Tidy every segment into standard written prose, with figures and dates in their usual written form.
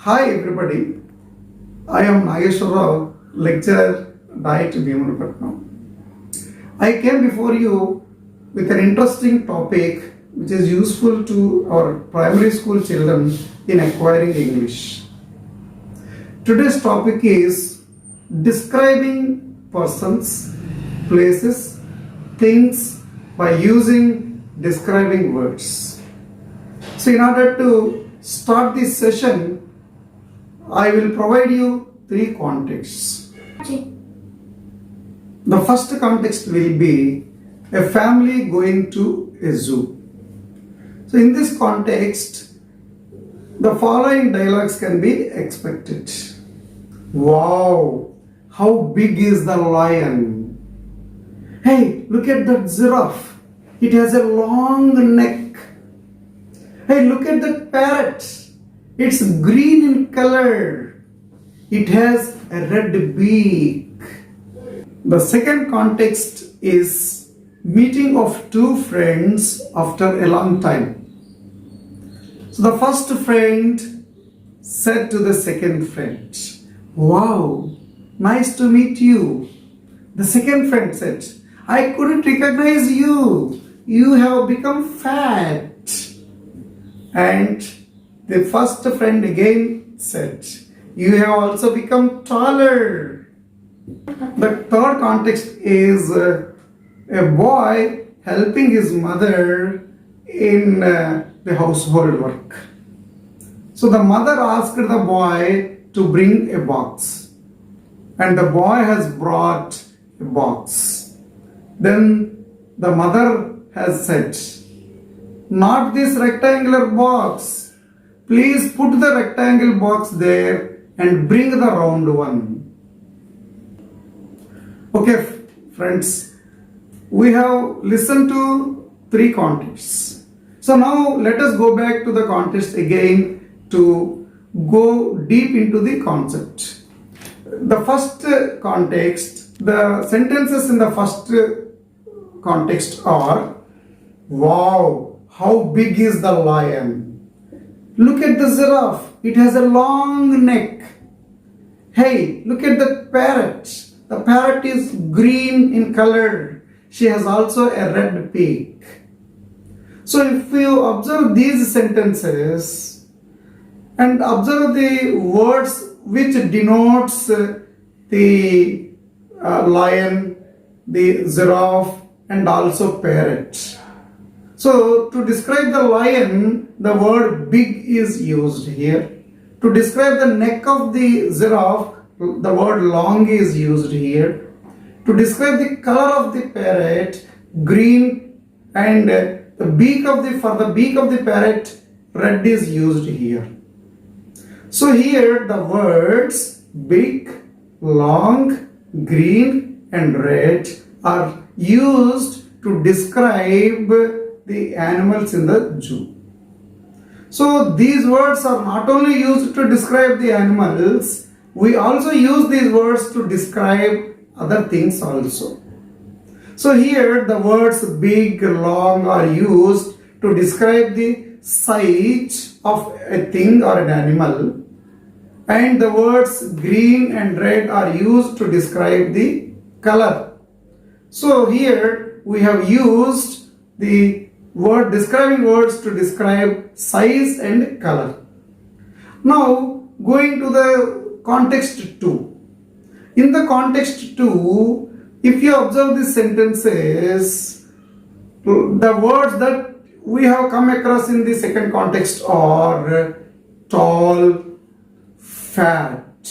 Hi everybody, I am Nageshwar Rao, lecturer, Diet Bhimanapatnam. I came before you with an interesting topic which is useful to our primary school children in acquiring English. Today's topic is describing persons, places, things by using describing words. So in order to start this session, I will provide you three contexts. The first context will be a family going to a zoo. So in this context, the following dialogues can be expected. Wow, how big is the lion? Hey, look at that giraffe. It has a long neck. Hey, look at that parrot. It's green in color. It has a red beak. The second context is meeting of two friends after a long time. So the first friend said to the second friend, "Wow, nice to meet you." The second friend said, "I couldn't recognize you. You have become fat." And the first friend again said, "You have also become taller." The third context is a boy helping his mother in the household work. So the mother asked the boy to bring a box, and the boy has brought a box. Then the mother has said, "Not this rectangular box. Please put the rectangle box there and bring the round one." Okay, friends, we have listened to three contexts. So now let us go back to the context again to go deep into the concept. The first context, the sentences in the first context are, "Wow, how big is the lion? Look at the giraffe, it has a long neck. Hey, look at the parrot. The parrot is green in color. She has also a red beak." So if you observe these sentences and observe the words which denotes the lion, the giraffe and also parrot. So to describe the lion, the word big is used here. To describe the neck of the giraffe, the word long is used here. To describe the color of the parrot, green, and the beak of the parrot, red is used here. So here the words big, long, green, and red are used to describe the animals in the zoo. So these words are not only used to describe the animals, we also use these words to describe other things also. So here the words big, long are used to describe the size of a thing or an animal, and the words green and red are used to describe the color. So here we have used the word describing words to describe size and color. Now going to the context 2. In the context 2, if you observe these sentences, the words that we have come across in the second context are tall, fat.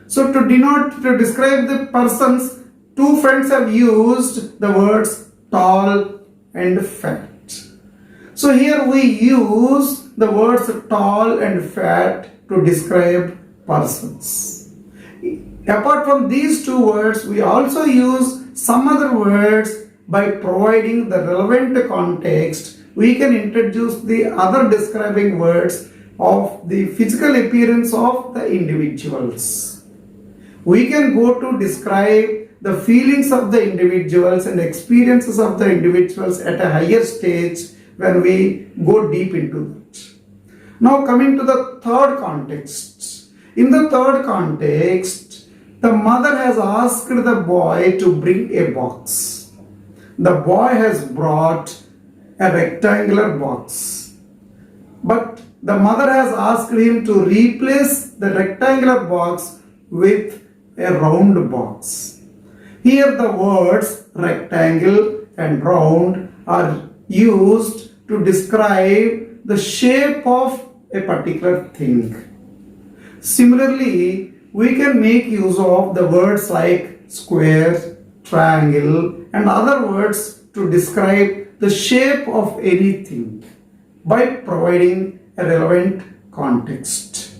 So to describe the persons, two friends have used the words tall and fat. So here we use the words tall and fat to describe persons. Apart from these two words, we also use some other words. By providing the relevant context, we can introduce the other describing words of the physical appearance of the individuals. We can go to describe the feelings of the individuals and experiences of the individuals at a higher stage when we go deep into that. Now coming to the third context. In the third context, the mother has asked the boy to bring a box. The boy has brought a rectangular box. But the mother has asked him to replace the rectangular box with a round box. Here the words rectangle and round are used to describe the shape of a particular thing. Similarly, we can make use of the words like square, triangle and other words to describe the shape of anything by providing a relevant context.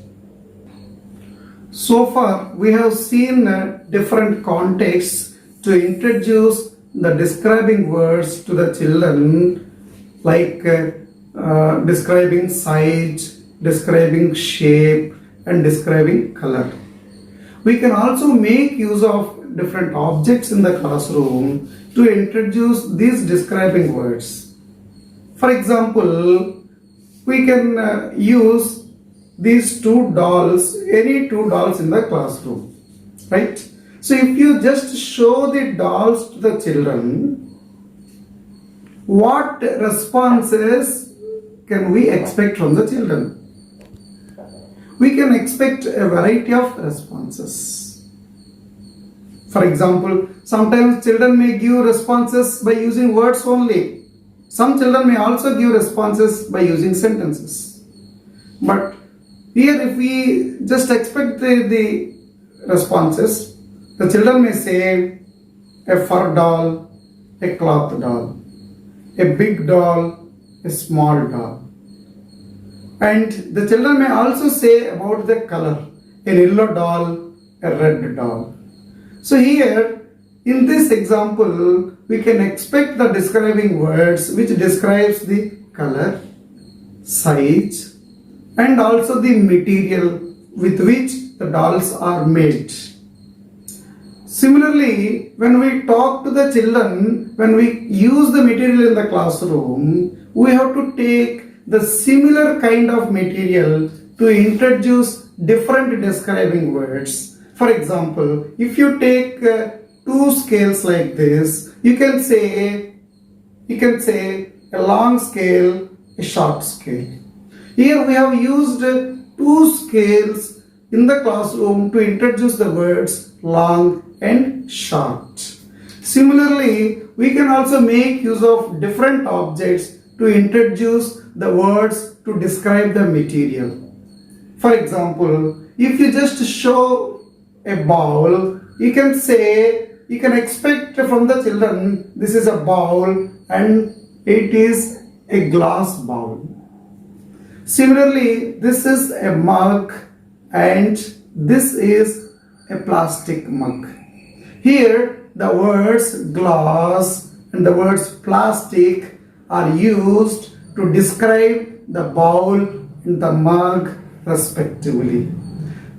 So far, we have seen different contexts to introduce the describing words to the children, like describing size, describing shape and describing color. We can also make use of different objects in the classroom to introduce these describing words. For example, we can use these two dolls, any two dolls in the classroom, right? So if you just show the dolls to the children, what responses can we expect from the children? We can expect a variety of responses. For example, sometimes children may give responses by using words only. Some children may also give responses by using sentences. But here if we just expect the responses, the children may say a fur doll, a cloth doll, a big doll, a small doll. And the children may also say about the color, a yellow doll, a red doll. So here, in this example, we can expect the describing words which describes the color, size, and also the material with which the dolls are made. Similarly, when we talk to the children, when we use the material in the classroom, we have to take the similar kind of material to introduce different describing words. For example, if you take two scales like this, you can say a long scale, a short scale. Here we have used two scales in the classroom to introduce the words long and short. Similarly, we can also make use of different objects to introduce the words to describe the material. For example, if you just show a bowl, you can expect from the children this is a bowl and it is a glass bowl. Similarly, this is a mug and this is a plastic mug. Here the words glass and the words plastic are used to describe the bowl and the mug respectively.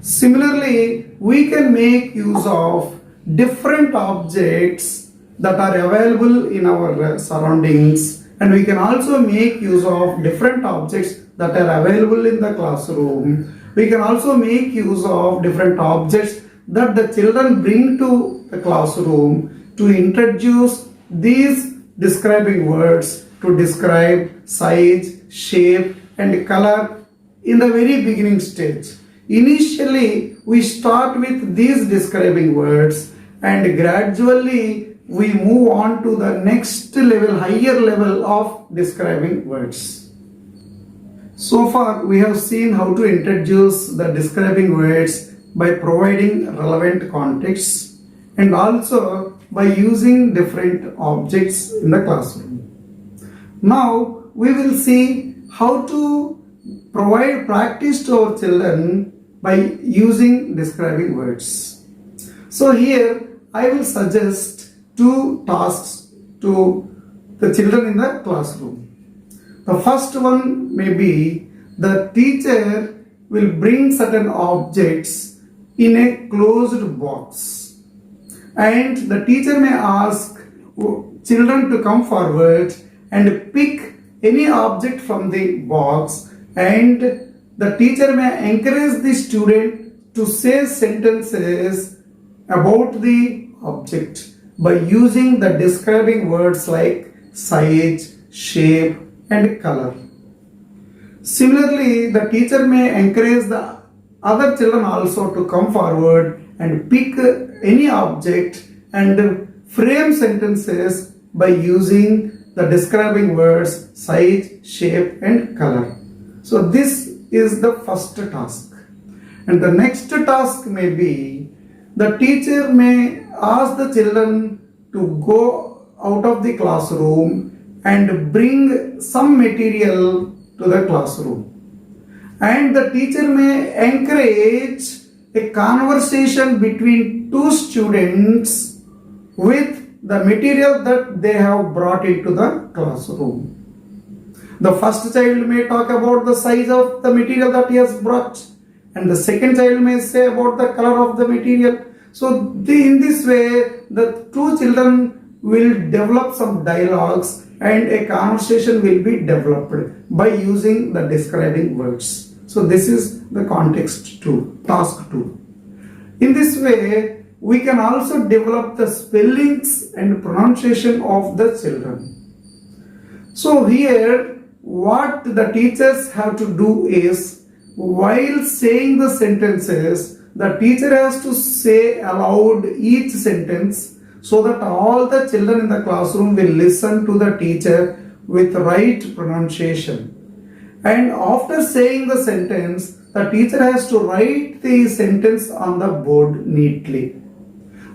Similarly, we can make use of different objects that are available in our surroundings, and we can also make use of different objects that are available in the classroom. We can also make use of different objects that the children bring to the classroom to introduce these describing words to describe size, shape and color in the very beginning stage. Initially, we start with these describing words and gradually we move on to the next level, higher level of describing words. So far, we have seen how to introduce the describing words by providing relevant contexts and also by using different objects in the classroom. Now, we will see how to provide practice to our children by using describing words. So here, I will suggest two tasks to the children in the classroom. The first one may be the teacher will bring certain objects in a closed box and the teacher may ask children to come forward and pick any object from the box and the teacher may encourage the student to say sentences about the object by using the describing words like size, shape, and color. Similarly, the teacher may encourage the other children also to come forward and pick any object and frame sentences by using the describing words size, shape, and color. So this is the first task. And the next task may be the teacher may ask the children to go out of the classroom and bring some material to the classroom. And the teacher may encourage a conversation between two students with the material that they have brought into the classroom. The first child may talk about the size of the material that he has brought, and the second child may say about the color of the material. So in this way, the two children will develop some dialogues and a conversation will be developed by using the describing words. So this is the context 2, task 2. In this way, we can also develop the spellings and pronunciation of the children. So here, what the teachers have to do is, while saying the sentences, the teacher has to say aloud each sentence so that all the children in the classroom will listen to the teacher with right pronunciation. And after saying the sentence, the teacher has to write the sentence on the board neatly.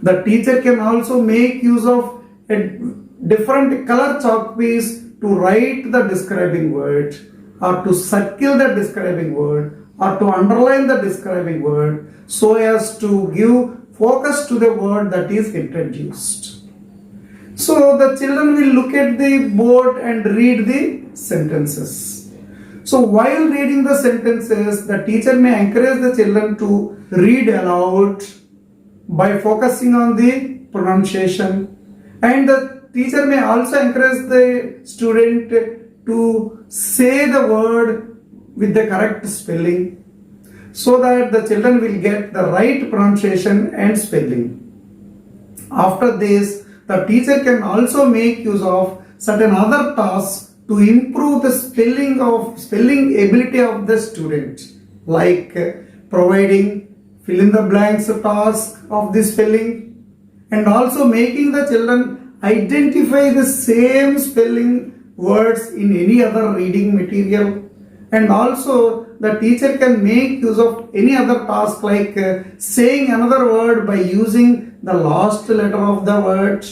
The teacher can also make use of a different color chalk piece to write the describing word, or to circle the describing word, or to underline the describing word, so as to give focus to the word that is introduced. So the children will look at the board and read the sentences. So while reading the sentences, the teacher may encourage the children to read aloud by focusing on the pronunciation, and the teacher may also encourage the student to say the word with the correct spelling so that the children will get the right pronunciation and spelling. After this, the teacher can also make use of certain other tasks to improve the spelling ability of the student, like providing fill in the blanks task of the spelling, and also making the children identify the same spelling words in any other reading material. And also the teacher can make use of any other task like saying another word by using the last letter of the word.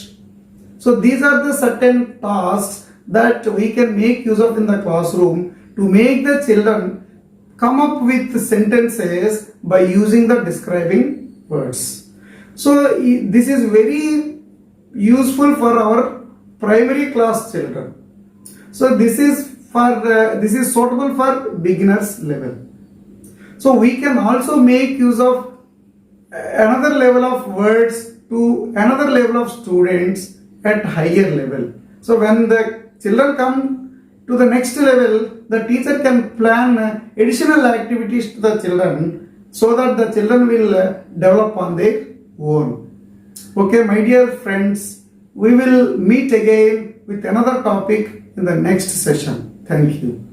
So these are the certain tasks that we can make use of in the classroom to make the children come up with sentences by using the describing words. So this is very useful for our primary class children. So this is suitable for beginners level. So we can also make use of another level of words to another level of students at higher level. So when the children come to the next level, the teacher can plan additional activities to the children so that the children will develop on their own. Okay, my dear friends, we will meet again with another topic in the next session. Thank you.